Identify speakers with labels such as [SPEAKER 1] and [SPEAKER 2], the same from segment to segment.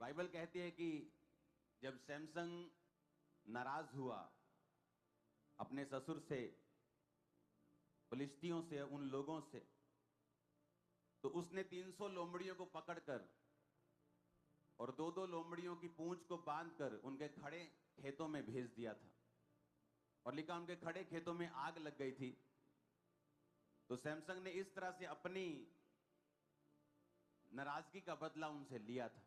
[SPEAKER 1] Bible कहती है कि जब सैमसंग नाराज हुआ अपने ससुर से, फिलिस्तियों से, उन लोगों से, तो उसने 300 लोमड़ियों को पकड़कर और दो दो लोमड़ियों की पूंछ को बांधकर उनके खड़े खेतों में भेज दिया था। और लिखा उनके खड़े खेतों में आग लग गई थी। तो सैमसंग ने इस तरह से अपनी नाराजगी का बदला उनसे लिया था।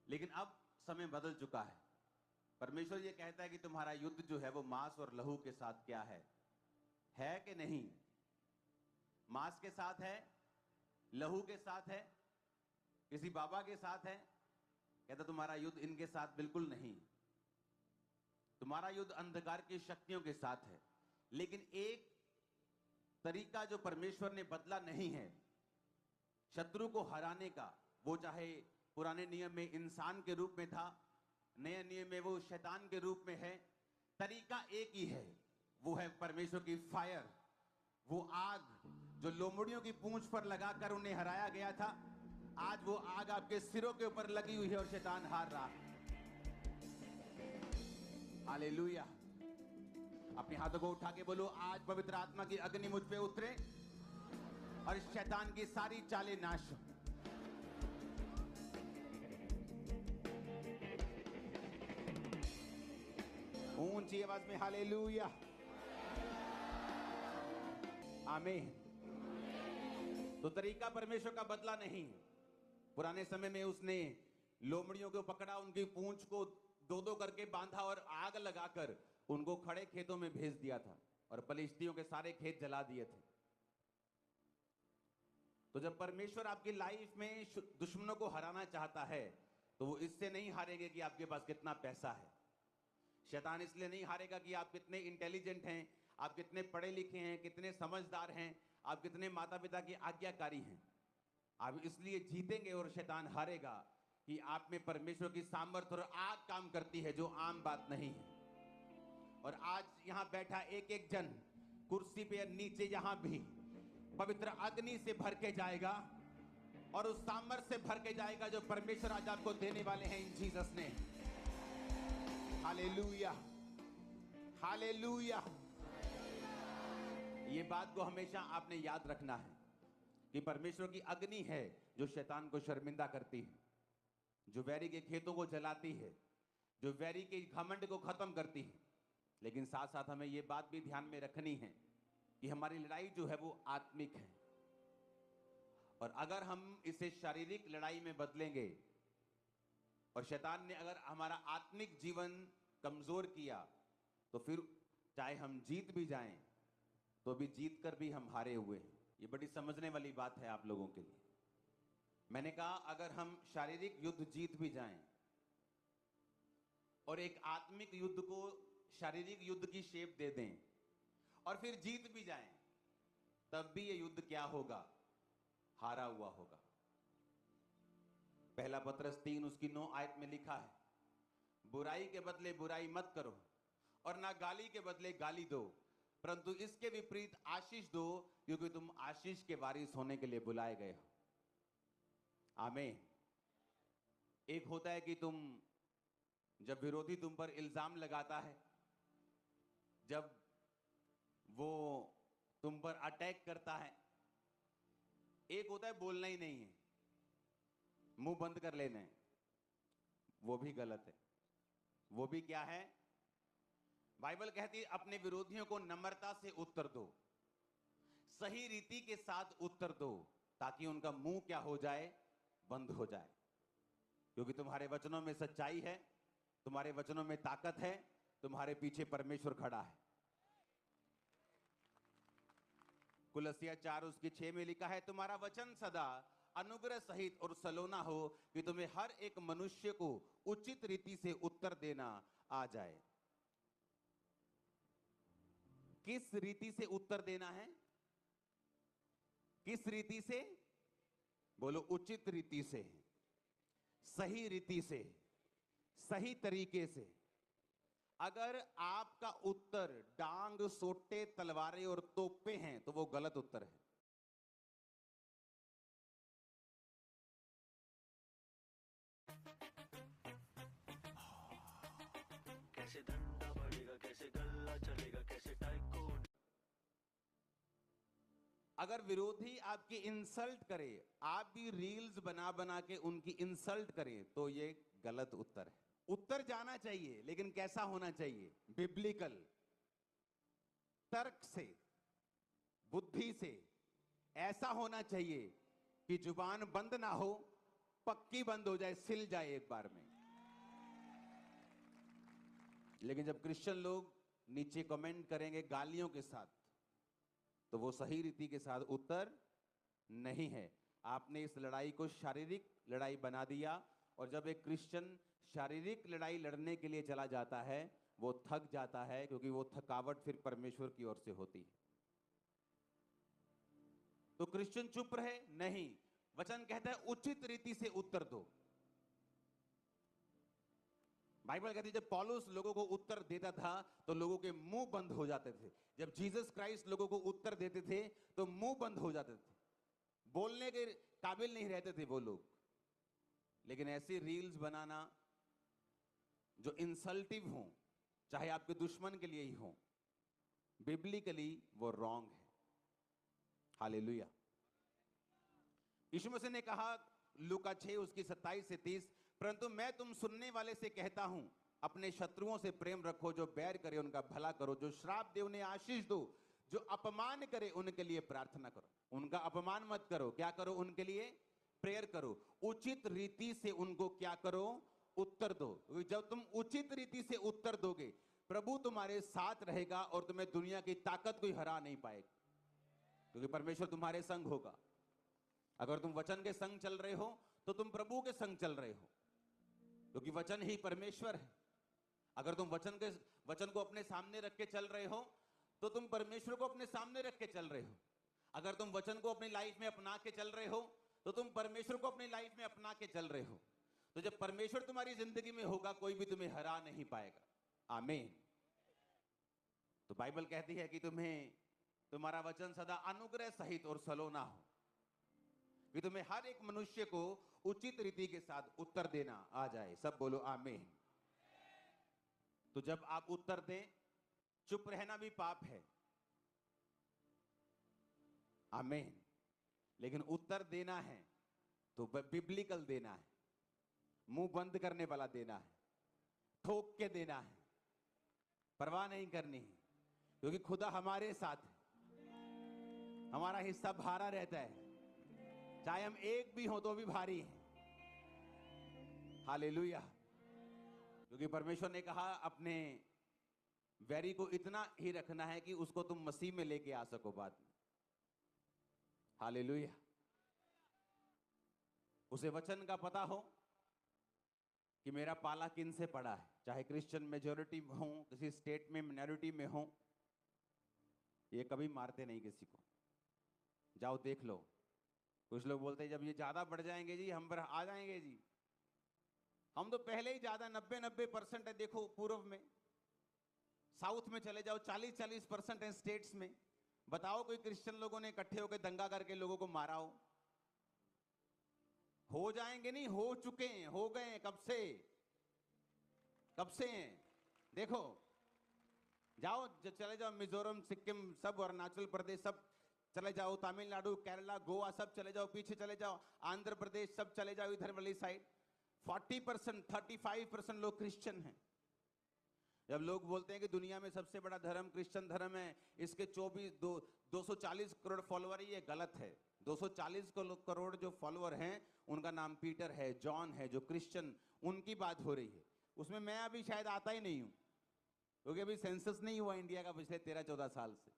[SPEAKER 1] लेकिन अब समय बदल चुका है। परमेश्वर ये कहता है कि तुम्हारा युद्ध जो है वो मांस और लहू के साथ क्या है कि नहीं? मांस के साथ है, लहू के साथ है, किसी बाबा के साथ है? कहता तुम्हारा युद्ध इनके साथ बिल्कुल नहीं। तुम्हारा युद्ध अंधकार की शक्तियों के साथ है। लेकिन एक तरीका जो परमेश्वर ने बदला नहीं है शत्रु को हराने का, वो चाहे पुराने नियम में इंसान के रूप में था, नए नियम में वो शैतान के रूप में है, तरीका एक ही है, वो है परमेश्वर की फायर, वो आग जो लोमड़ियों की पूंछ पर लगाकर उन्हें हराया गया था। आज वो आग आपके सिरों के ऊपर लगी हुई है और शैतान हार रहा है। हालेलुया। अपने हाथों को उठा के बोलो, आज पवित्र आत्मा की अग्नि मुझ पे उतरे और शैतान की सारी चालें नाश हो। ऊंची आवाज में हालेलुया, आमीन। तो तरीका परमेश्वर का बदला नहीं। पुराने समय में उसने लोमड़ियों को पकड़ा, उनकी पूंछ को दो दो करके बांधा और आग लगाकर उनको खड़े खेतों में भेज दिया था और फिलिस्तियों के सारे खेत जला दिए थे। तो जब परमेश्वर आपकी लाइफ में दुश्मनों को हराना चाहता है तो वो इससे नहीं हारेंगे कि आपके पास कितना पैसा है। शैतान इसलिए नहीं हारेगा कि आप कितने इंटेलिजेंट हैं, आप कितने पढ़े लिखे हैं, कितने समझदार हैं, आप कितने माता पिता की आज्ञाकारी हैं। आप इसलिए जीतेंगे और शैतान हारेगा कि आप में परमेश्वर की सामर्थ्य और आग काम करती है, जो आम बात नहीं है। और आज यहां बैठा एक एक जन कुर्सी पे नीचे यहां भी पवित्र अग्नि से भर के जाएगा और उस सामर्थ्य से भर के जाएगा जो परमेश्वर आज आपको देने वाले हैं इन जीसस ने। Hallelujah, hallelujah. ये बात को हमेशा आपने याद रखना है कि परमेश्वर की अग्नि है जो शैतान को शर्मिंदा करती है, जो वैरी के खेतों को जलाती है, जो वैरी के घमंड को खत्म करती है। लेकिन साथ साथ हमें यह बात भी ध्यान में रखनी है कि हमारी लड़ाई जो है वो आत्मिक है। और अगर हम इसे शारीरिक लड़ाई में बदलेंगे और शैतान ने अगर हमारा आत्मिक जीवन कमजोर किया तो फिर चाहे हम जीत भी जाएं तो भी जीत कर भी हम हारे हुए हैं। ये बड़ी समझने वाली बात है आप लोगों के लिए। मैंने कहा अगर हम शारीरिक युद्ध जीत भी जाएं और एक आत्मिक युद्ध को शारीरिक युद्ध की शेप दे दें और फिर जीत भी जाएं, तब भी ये युद्ध क्या होगा? हारा हुआ होगा। पहला पत्रस 3 उसकी 9 आयत में लिखा है, बुराई के बदले बुराई मत करो और ना गाली के बदले गाली दो, परंतु इसके विपरीत आशीष दो, क्योंकि तुम आशीष के वारिस होने के लिए बुलाए गए हो। आमीन। एक होता है कि तुम जब विरोधी तुम पर इल्जाम लगाता है, जब वो तुम पर अटैक करता है, एक होता है बोलना ही नहीं है, मुंह बंद कर लेना है। वो भी गलत है। वो भी क्या है? बाइबल कहती है अपने विरोधियों को नम्रता से उत्तर दो, सही रीति के साथ उत्तर दो, ताकि उनका मुंह क्या हो जाए? बंद हो जाए। क्योंकि तुम्हारे वचनों में सच्चाई है, तुम्हारे वचनों में ताकत है, तुम्हारे पीछे परमेश्वर खड़ा है। कुलसिया 4 उसकी 6 में लिखा है, तुम्हारा वचन सदा अनुग्रह सहित और सलोना हो, कि तुम्हें हर एक मनुष्य को उचित रीति से उत्तर देना आ जाए। किस रीति से उत्तर देना है? किस रीति से? बोलो, उचित रीति से, सही रीति से, सही तरीके से। अगर आपका उत्तर डांग, सोटे, तलवारें और तोपे हैं तो वो गलत उत्तर है।
[SPEAKER 2] कैसे धंधा बढ़ेगा, कैसे गल्ला चलेगा, कैसे टाइको।
[SPEAKER 1] अगर विरोधी आपकी इंसल्ट करे, आप भी रील्स बना बना के उनकी इंसल्ट करें, तो ये गलत उत्तर है। उत्तर जाना चाहिए, लेकिन कैसा होना चाहिए? बिब्लिकल, तर्क से, बुद्धि से। ऐसा होना चाहिए कि जुबान बंद ना हो, पक्की बंद हो जाए, सिल जाए एक बार में। लेकिन जब क्रिश्चियन लोग नीचे कमेंट करेंगे गालियों के साथ, तो वो सही रीति के साथ उत्तर नहीं है। आपने इस लड़ाई को शारीरिक लड़ाई बना दिया, और जब एक क्रिश्चियन शारीरिक लड़ाई लड़ने के लिए चला जाता है, वो थक जाता है, क्योंकि वो थकावट फिर परमेश्वर की ओर से होती है। तो क्रिश्चियन चुप रहे? नहीं, वचन कहता है उचित रीति से उत्तर दो। बाइबल कहती है जब पौलुस लोगों को उत्तर देता था तो लोगों के मुंह बंद हो जाते थे। जब जीसस क्राइस्ट लोगों को उत्तर देते थे तो मुंह बंद हो जाते थे, बोलने के काबिल नहीं रहते थे वो लोग। लेकिन ऐसी रील्स बनाना जो इंसल्टिव हो, चाहे आपके दुश्मन के लिए ही हो, बिब्लिकली वो रॉन्ग है। हालेलुया। यीशु मसीह ने कहा लूका 6 उसकी 27 से 30, परंतु मैं तुम सुनने वाले से कहता हूं, अपने शत्रुओं से प्रेम रखो, जो बैर करे उनका भला करो, जो श्राप दे उन्हें आशीष दो, जो अपमान करे उनके लिए प्रार्थना करो। उनका अपमान मत करो, क्या करो? उनके लिए प्रेयर करो। उचित रीति से उनको क्या करो? उत्तर दो। जब तुम उचित रीति से उत्तर दोगे, प्रभु तुम्हारे साथ रहेगा और तुम्हें दुनिया की ताकत कोई हरा नहीं पाएगा, क्योंकि परमेश्वर तुम्हारे संग होगा। अगर तुम वचन के संग चल रहे हो तो तुम प्रभु के संग चल रहे हो, क्योंकि वचन ही परमेश्वर है। अगर तुम वचन को अपने सामने रख के चल रहे हो तो तुम परमेश्वर को अपने सामने रख के चल रहे हो। अगर तुम वचन को अपनी लाइफ में अपना के चल रहे हो तो तुम परमेश्वर को अपनी लाइफ में अपना के चल रहे हो। तो जब परमेश्वर तुम्हारी जिंदगी में होगा, कोई भी तुम्हें हरा नहीं पाएगा। आमीन। तो बाइबल कहती है कि तुम्हारा वचन सदा अनुग्रह सहित और सलोना हो, कि तुम्हें हर एक मनुष्य को उचित रीति के साथ उत्तर देना आ जाए। सब बोलो आमीन। तो जब आप उत्तर दें, चुप रहना भी पाप है। आमीन। लेकिन उत्तर देना है तो बिब्लिकल देना है, मुंह बंद करने वाला देना है, ठोक के देना है, परवाह नहीं करनी है, क्योंकि खुदा हमारे साथ है। हमारा हिस्सा भारा रहता है, चाहे हम एक भी हो तो भी भारी है। हालेलुया। क्योंकि परमेश्वर ने कहा अपने वैरी को इतना ही रखना है कि उसको तुम मसीह में लेके आ सको बाद में। हालेलुया। उसे वचन का पता हो कि मेरा पाला किन से पड़ा है, चाहे क्रिश्चियन मेजॉरिटी हो, किसी स्टेट में मिनॉरिटी में हो, ये कभी मारते नहीं किसी को। जाओ देख लो। कुछ लोग बोलते हैं जब ये ज्यादा बढ़ जाएंगे जी हम पर आ जाएंगे जी। हम तो पहले ही ज्यादा 90% है। देखो पूर्व में, साउथ में चले जाओ 40% है स्टेट्स में। बताओ कोई क्रिश्चियन लोगों ने इकट्ठे होकर दंगा करके लोगों को मारा हो जाएंगे नहीं, हो चुके हैं, हो गए हैं कब से हैं। देखो जाओ, चले जाओ मिजोरम, सिक्किम, सब अरुणाचल प्रदेश, सब चले जाओ, तमिलनाडु, केरला, गोवा, सब चले जाओ, पीछे चले जाओ, आंध्र प्रदेश, सब चले जाओ इधर वाली साइड। 40%, 35% लोग क्रिश्चियन हैं। जब लोग बोलते हैं कि दुनिया में सबसे बड़ा धर्म क्रिश्चियन धर्म है, इसके 240 करोड़ फॉलोअर, ये गलत है। 240 करोड़ जो फॉलोअर हैं उनका नाम पीटर है, जॉन है, जो क्रिश्चियन, उनकी बात हो रही है। उसमें मैं अभी शायद आता ही नहीं हूं, क्योंकि अभी सेंसस नहीं हुआ इंडिया का पिछले 13-14 साल से।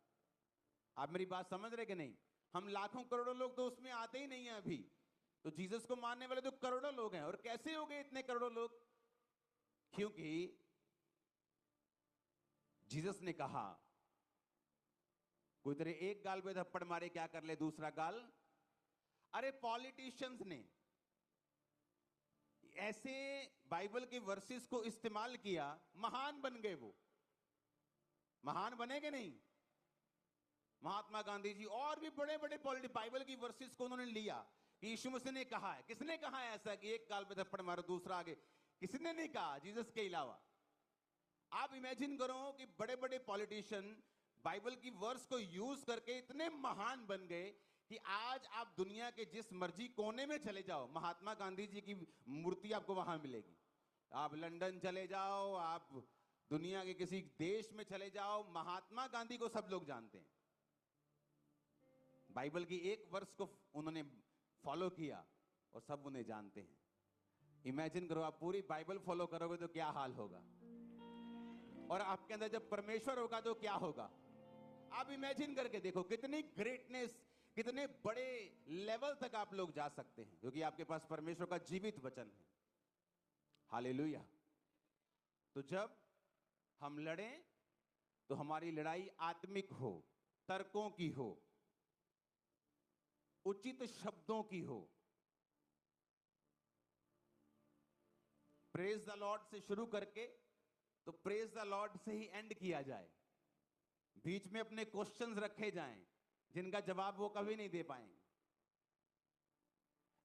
[SPEAKER 1] आप मेरी बात समझ रहे कि नहीं? हम लाखों करोड़ों लोग तो उसमें आते ही नहीं है अभी। तो जीसस को मानने वाले तो करोड़ों लोग हैं। और कैसे हो गए इतने करोड़ों लोग? क्योंकि जीसस ने कहा कोई तेरे एक गाल पे थप्पड़ मारे, क्या कर ले दूसरा गाल। अरे पॉलिटिशियंस ने ऐसे बाइबल के वर्सेस को इस्तेमाल किया, महान बन गए। वो महान बनेंगे नहीं? महात्मा गांधी जी और भी बड़े बड़े बाइबल की वर्सेस को उन्होंने लिया कि यीशु मसीह ने कहा है। किसने कहा है ऐसा कि एक गाल पे थप्पड़ मारो दूसरा आगे? किसने नहीं कहा जीसस के अलावा। आप इमेजिन करो कि बड़े बड़े पॉलिटिशियन बाइबल की वर्स को यूज करके इतने महान बन गए कि आज आप दुनिया के जिस मर्जी कोने में चले जाओ, महात्मा गांधी जी की मूर्ति आपको वहां मिलेगी। आप लंदन चले जाओ, आप दुनिया के किसी देश में चले जाओ, महात्मा गांधी को सब लोग जानते हैं। बाइबल की एक वर्स को उन्होंने फॉलो किया और सब उन्हें जानते हैं। इमेजिन करो आप पूरी बाइबल फॉलो करोगे तो क्या हाल होगा, और आपके अंदर जब परमेश्वर होगा तो क्या होगा। आप इमेजिन करके देखो कितनी ग्रेटनेस, कितने बड़े लेवल तक आप लोग जा सकते हैं, क्योंकि आपके पास परमेश्वर का जीवित वचन है। हालेलुया। तो जब हम लड़ें तो हमारी लड़ाई आत्मिक हो, तर्कों की हो, उचित शब्दों की हो। प्रेज द लॉर्ड से शुरू करके तो प्रेज द लॉर्ड से ही एंड किया जाए। बीच में अपने क्वेश्चंस रखे जाएं जिनका जवाब वो कभी नहीं दे पाएंगे।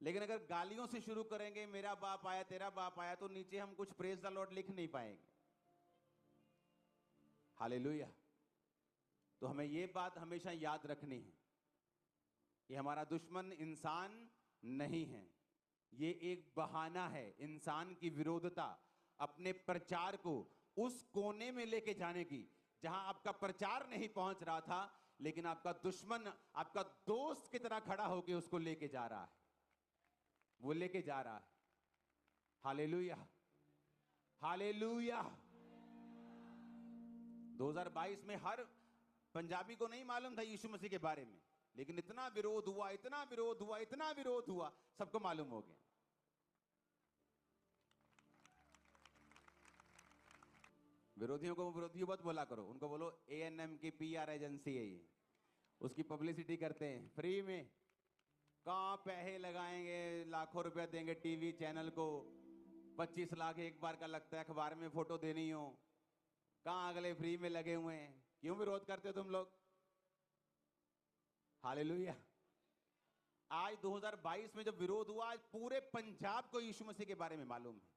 [SPEAKER 1] लेकिन अगर गालियों से शुरू करेंगे, मेरा बाप आया, तेरा बाप आया, तो नीचे हम कुछ प्रेज द लॉर्ड लिख नहीं पाएंगे। हालेलुया। तो हमें ये बात हमेशा याद रखनी है कि हमारा दुश्मन इंसान नहीं है, ये एक बहाना है इंसान की विरोधता अपने प्रचार को उस कोने में लेके जाने की जहां आपका प्रचार नहीं पहुंच रहा था, लेकिन आपका दुश्मन आपका दोस्त की तरह खड़ा होकर उसको लेके जा रहा है, वो लेके जा रहा है। Hallelujah, hallelujah. 2022 में हर पंजाबी को नहीं मालूम था यीशु मसीह के बारे में, लेकिन इतना विरोध हुआ, इतना विरोध हुआ, इतना विरोध हुआ, सबको मालूम हो गया। विरोधियों को विरोधी मत बोला करो, उनको बोलो ANM की PR एजेंसी है ये, उसकी पब्लिसिटी करते हैं फ्री में। कहां पैसे लगाएंगे, लाखों रुपया देंगे टीवी चैनल को, 25 लाख एक बार का लगता है, अखबार में फोटो देनी हो, कहां अगले फ्री में लगे हुए हैं। क्यों विरोध करते हो तुम लोग? हालेलुया। आज 2022 में जब विरोध हुआ, आज पूरे पंजाब को यीशु मसीह के बारे में मालूम है।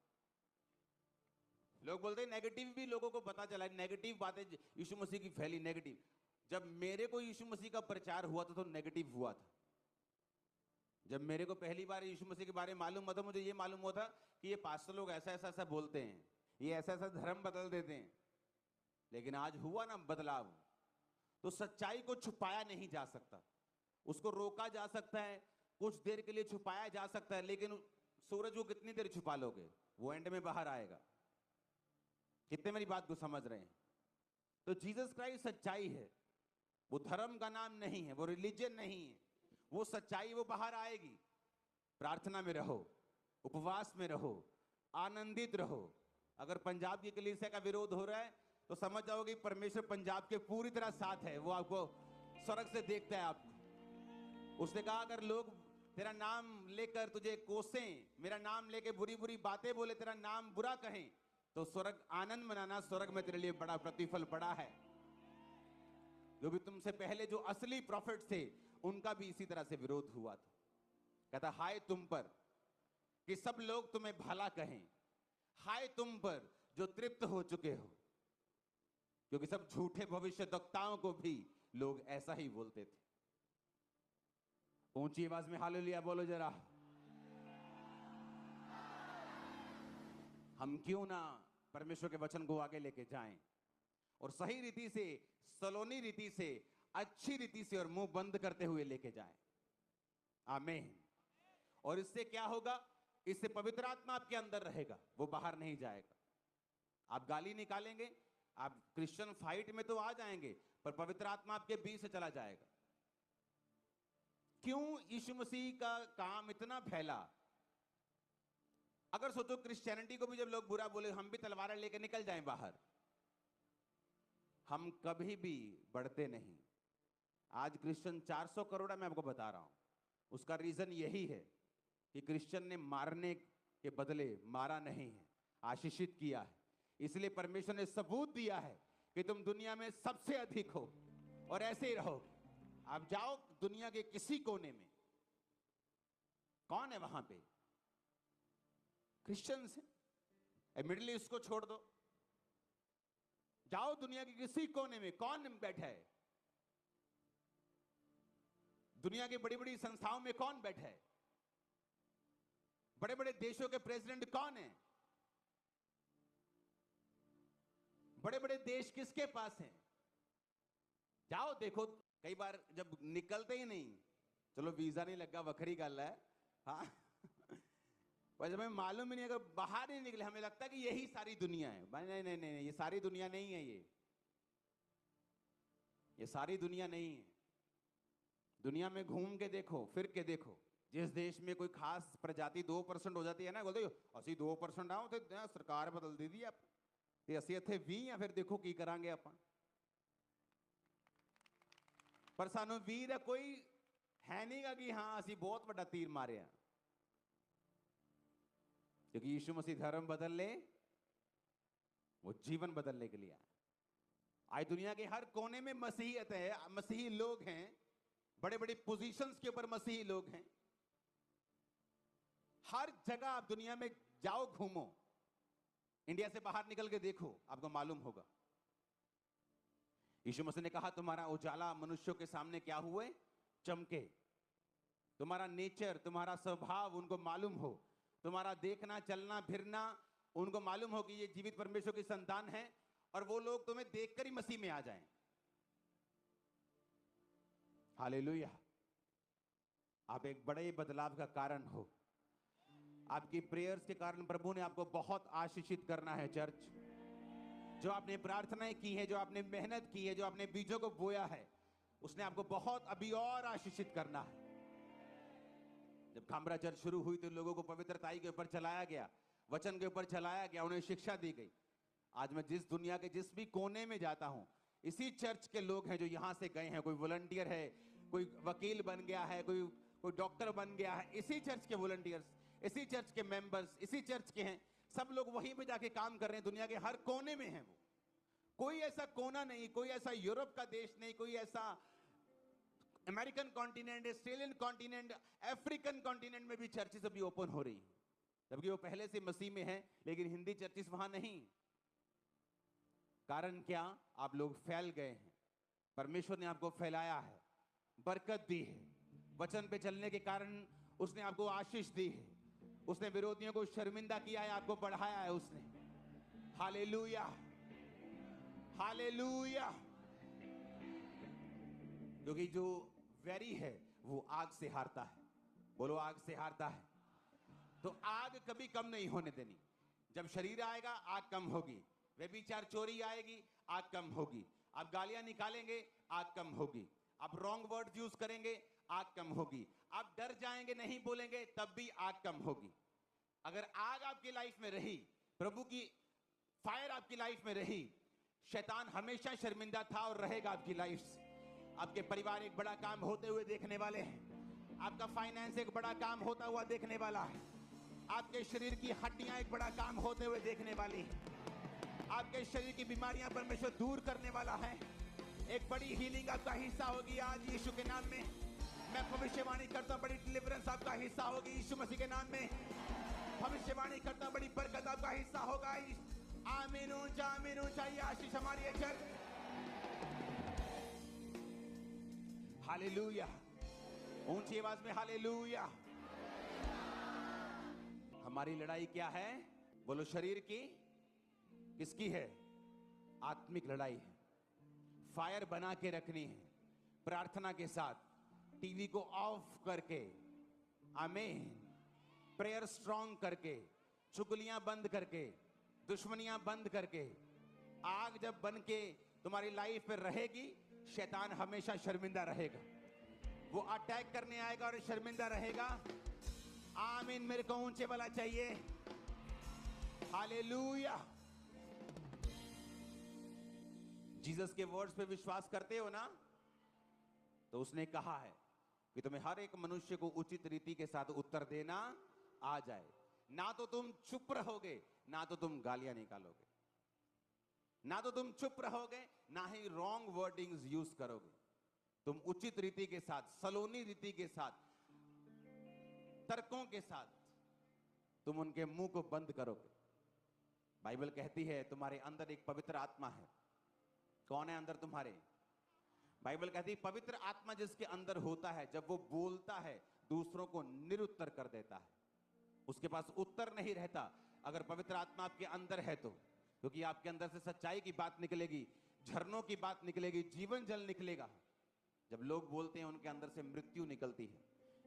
[SPEAKER 1] लोग बोलते हैं नेगेटिव भी लोगों को पता चला, नेगेटिव बातें यीशु मसीह की फैली, नेगेटिव। जब मेरे को यीशु मसीह का प्रचार हुआ था तो नेगेटिव हुआ था। जब मेरे को पहली बार यीशु मसीह के बारे में मालूम हुआ था, मुझे ये मालूम हुआ था कि ये पास्टर लोग ऐसा ऐसा ऐसा बोलते हैं, ये ऐसा ऐसा धर्म बदल देते हैं। लेकिन आज हुआ ना बदलाव। तो सच्चाई को छुपाया नहीं जा सकता, उसको रोका जा सकता है, कुछ देर के लिए छुपाया जा सकता है, लेकिन सूरज को कितनी देर छुपा लोगे, वो एंड में बाहर आएगा। कितने मेरी बात को समझ रहे हैं? तो जीसस क्राइस्ट सच्चाई है, वो धर्म का नाम नहीं है, वो रिलीजन नहीं है, वो सच्चाई, वो बाहर आएगी। प्रार्थना में रहो, उपवास में रहो, आनंदित रहो। अगर पंजाब की कलीसिया का विरोध हो रहा है तो समझ जाओगे परमेश्वर पंजाब के पूरी तरह साथ है, वो आपको स्वर्ग से देखता है आपको। उसने कहा अगर लोग तेरा नाम लेकर तुझे कोसें, मेरा नाम लेके बुरी बुरी बातें बोले, तेरा नाम बुरा कहें, तो स्वर्ग आनंद मनाना, स्वर्ग में तेरे लिए बड़ा प्रतिफल पड़ा है। जो भी तुमसे पहले जो असली प्रॉफिट थे उनका भी इसी तरह से विरोध हुआ था। कहता हाय तुम पर कि सब लोग तुम्हें भला कहें, हाय तुम पर जो तृप्त हो चुके हो, क्योंकि सब झूठे भविष्यद्वक्ताओं को भी लोग ऐसा ही बोलते थे। ऊंची आवाज में हालेलुया बोलो जरा। हम क्यों ना परमेश्वर के वचन को आगे लेके जाएं और सही रीति से, सलोनी रीति से, अच्छी रीति से और मुंह बंद करते हुए लेके जाएं। आमीन। और इससे क्या होगा? इससे पवित्र आत्मा आपके अंदर रहेगा, वो बाहर नहीं जाएगा। आप गाली निकालेंगे, आप क्रिश्चियन फाइट में तो आ जाएंगे, पर पवित्र आत्मा आपके बीच से चला जाएगा। क्यों यीशु मसीह का काम इतना फैला? अगर सोचो क्रिश्चियनिटी को भी जब लोग बुरा बोले, हम भी तलवार लेकर निकल जाएं बाहर, हम कभी भी बढ़ते नहीं। आज क्रिश्चियन 400 करोड़ है, मैं आपको बता रहा हूं। उसका रीजन यही है कि क्रिश्चियन ने मारने के बदले मारा नहीं है, आशीषित किया है। इसलिए परमेश्वर ने सबूत दिया है कि तुम दुनिया में सबसे अधिक हो और ऐसे ही रहोगे। आप जाओ दुनिया के किसी कोने में, कौन है वहां पे? क्रिश्चियंस है। मिडिल ईस्ट को छोड़ दो, जाओ दुनिया के किसी कोने में, कौन बैठा है? दुनिया की बड़ी बड़ी संस्थाओं में कौन बैठा है? बड़े बड़े देशों के प्रेसिडेंट कौन है? बड़े बड़े देश किसके पास हैं? जाओ देखो। कई बार जब निकलते ही नहीं, चलो वीजा नहीं लगा वखरी गल है, हाँ पर जब हमें मालूम ही नहीं, अगर बाहर नहीं निकले हमें लगता है कि यही सारी दुनिया है। नहीं नहीं नहीं नहीं, ये सारी दुनिया नहीं है। ये सारी दुनिया नहीं है। दुनिया में घूम के देखो, फिर के देखो। जिस देश में कोई खास प्रजाति 2% हो जाती है ना, बोलते असि 2% आओ तो सरकार बदल दी दी आप, ਤੇ ਅਸੀਂ ਇੱਥੇ 20 ਆ, ਫਿਰ ਦੇਖੋ ਕੀ ਕਰਾਂਗੇ ਆਪਾਂ। ਪਰ ਸਾਨੂੰ 20 ਦਾ ਕੋਈ ਹੈ ਨਹੀਂਗਾ ਕਿ ਹਾਂ ਅਸੀਂ ਬਹੁਤ ਵੱਡਾ ਤੀਰ ਮਾਰਿਆ, क्योंकि यीशु मसीह धर्म बदल ले, वो जीवन बदलने के लिए आया। आज दुनिया के हर कोने में मसीहियत है, मसीही लोग हैं, बड़े बड़े पोजीशंस के ऊपर मसीही लोग हैं। हर जगह आप दुनिया में जाओ, घूमो, इंडिया से बाहर निकल के देखो, आपको मालूम होगा। यीशु मसीह ने कहा तुम्हारा उजाला मनुष्यों के सामने क्या हुए? चमके। तुम्हारा नेचर, तुम्हारा स्वभाव उनको मालूम हो, तुम्हारा देखना चलना फिरना उनको मालूम हो कि ये जीवित परमेश्वर की संतान है, और वो लोग तुम्हें देखकर ही मसीह में आ जाएं। हालेलुया। आप एक बड़े बदलाव का कारण हो। आपकी प्रेयर्स के कारण प्रभु ने आपको बहुत आशीषित करना है। चर्च, जो आपने प्रार्थनाएं की है, जो आपने मेहनत की है, जो आपने बीजों को बोया है, उसने आपको बहुत अभी और आशीषित करना है। जब खामरा चर्च शुरू हुई तो लोगों को पवित्रताई के ऊपर चलाया गया, वचन के ऊपर चलाया गया, उन्हें शिक्षा दी गई। आज मैं जिस दुनिया के जिस भी कोने में जाता हूं, इसी चर्च के लोग हैं जो यहां से गए हैं। कोई वॉलंटियर है, कोई वकील बन गया है, कोई डॉक्टर बन गया है, इसी चर्च के वॉलंटियर्स, इसी चर्च के मेंबर्स, इसी चर्च के हैं। सब लोग वहीं पे जाके काम कर रहे हैं। दुनिया के हर कोने में हैं वो। कोई ऐसा कोना नहीं, कोई ऐसा यूरोप का देश नहीं, कोई ऐसा American continent, Australian continent, African continent में भी चर्चेस अभी ओपन हो रही हैं, जबकि वो पहले से मसीह में है, लेकिन हिंदी चर्चेस वहां नहीं। कारण क्या? आप लोग फैल गए हैं। परमेश्वर ने आपको फैलाया है, बरकत दी है। वचन पे चलने के कारण उसने आपको आशीष दी है। उसने विरोधियों को शर्मिंदा किया है, आपको बढ़ाया है उसने। Hallelujah, hallelujah. क्योंकि जो वैरी है वो आग से हारता है। बोलो, आग से हारता है। तो आग कभी कम नहीं होने देनी। जब शरीर आएगा आग कम होगी, व्यभिचार चोरी आएगी आग कम होगी, आप गालियां निकालेंगे आग कम होगी, आप रॉन्ग वर्ड्स यूज करेंगे आग कम होगी, आप डर जाएंगे नहीं बोलेंगे तब भी आग कम होगी। अगर आग आपकी लाइफ में रही, प्रभु की फायर आपकी लाइफ में रही, शैतान हमेशा शर्मिंदा था और रहेगा आपकी लाइफ से। आपके परिवार एक बड़ा काम होते हुए देखने वाले हैं। आपका फाइनेंस एक बड़ा काम होता हुआ देखने वाला है। आपके शरीर की हड्डियां एक बड़ा काम होते हुए देखने वाली है। आपके शरीर की बीमारियां परमेश्वर दूर करने वाला है। एक बड़ी हीलिंग आपका हिस्सा होगी आज यीशु के नाम में। मैं भविष्यवाणी करता हूं, बड़ी डिलीवरेंस आपका हिस्सा होगी यीशु मसीह के नाम में। भविष्यवाणी करता हूं, बड़ी बरकत आपका हिस्सा होगा। आमीन, ऊंचा आमीन, ऊंचा। ये आशीष हमारी है चर्च। हालेलुया, ऊंची आवाज में हालेलुया। हमारी लड़ाई क्या है? बोलो, शरीर की। किसकी है? आत्मिक लड़ाई है। फायर बना के रखनी है प्रार्थना के साथ, टीवी को ऑफ करके, आमीन, प्रेयर स्ट्रॉन्ग करके, चुगलियां बंद करके, दुश्मनियां बंद करके। आग जब बन के तुम्हारी लाइफ पे रहेगी, शैतान हमेशा शर्मिंदा रहेगा। वो अटैक करने आएगा और शर्मिंदा रहेगा। आमीन। मेरे को ऊंचे वाला चाहिए। हालेलुया। जीसस के वर्ड्स पे विश्वास करते हो ना? तो उसने कहा है कि तुम्हें हर एक मनुष्य को उचित रीति के साथ उत्तर देना आ जाए। ना तो तुम चुप रहोगे, ना तो तुम गालियां निकालोगे, ना तो तुम चुप रहोगे, ना ही रॉन्ग वर्डिंग्स यूज करोगे। तुम उचित रीति के साथ, सलोनी रीति के साथ, तर्कों के साथ तुम उनके मुंह को बंद करोगे। बाइबल कहती है तुम्हारे अंदर एक पवित्र आत्मा है, कौन है अंदर तुम्हारे? बाइबल कहती है पवित्र आत्मा जिसके अंदर होता है, जब वो बोलता है दूसरों को निरुत्तर कर देता है, उसके पास उत्तर नहीं रहता। अगर पवित्र आत्मा आपके अंदर है तो, क्योंकि आपके अंदर से सच्चाई की बात निकलेगी, झरनों की बात निकलेगी, जीवन जल निकलेगा। जब लोग बोलते हैं उनके अंदर से मृत्यु निकलती है,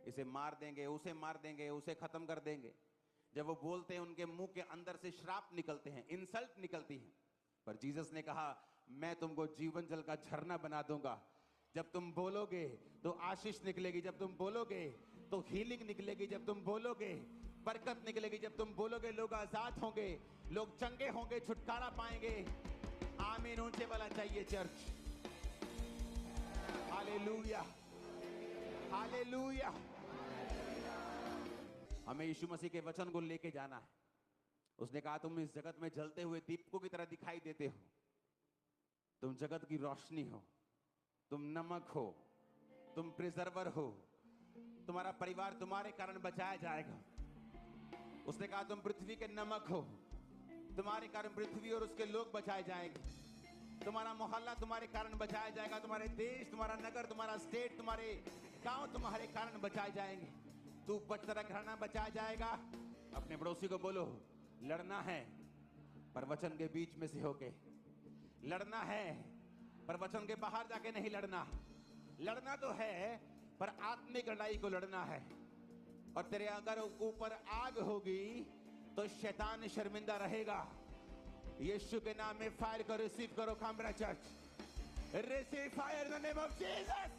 [SPEAKER 1] इसे मार देंगे, उसे मार देंगे, उसे खत्म कर देंगे। जब वो बोलते हैं उनके मुंह के अंदर से श्राप निकलते हैं, इंसल्ट निकलती है। पर जीसस ने कहा मैं तुमको जीवन जल का झरना बना दूंगा। जब तुम बोलोगे तो आशीष निकलेगी, जब तुम बोलोगे तो हीलिंग निकलेगी, जब तुम बोलोगे बरकत निकलेगी, जब तुम बोलोगे लोग आजाद होंगे, लोग चंगे होंगे, छुटकारा पाएंगे। आमीन ऊंचे वाला चाहिए चर्च। Hallelujah, hallelujah. हमें यीशु मसीह के वचन को लेके जाना है। उसने कहा तुम इस जगत में जलते हुए दीपकों की तरह दिखाई देते हो, तुम जगत की रोशनी हो, तुम नमक हो, तुम प्रिजर्वर हो, तुम्हारा परिवार तुम्हारे कारण बचाया जाएगा। उसने कहा तुम पृथ्वी के नमक हो, तुम्हारे कारण पृथ्वी और उसके लोग बचाए जाएंगे। तुम्हारा मोहल्ला तुम्हारे कारण बचाया जाएगा, तुम्हारे देश, तुम्हारा नगर, तुम्हारा स्टेट, तुम्हारे गांव तुम्हारे कारण बचाए जाएंगे। तू बचता घराना बचाया जाएगा। अपने पड़ोसी को बोलो लड़ना है पर वचन के बीच में से होके लड़ना है, पर वचन के बाहर जाके नहीं लड़ना। लड़ना तो है पर आत्मिक लड़ाई को लड़ना है। और तेरे अगर ऊपर आग होगी तो शैतान शर्मिंदा रहेगा। यीशु के नाम में फायर को रिसीव करो। Kamra church, receive fire in the name of Jesus.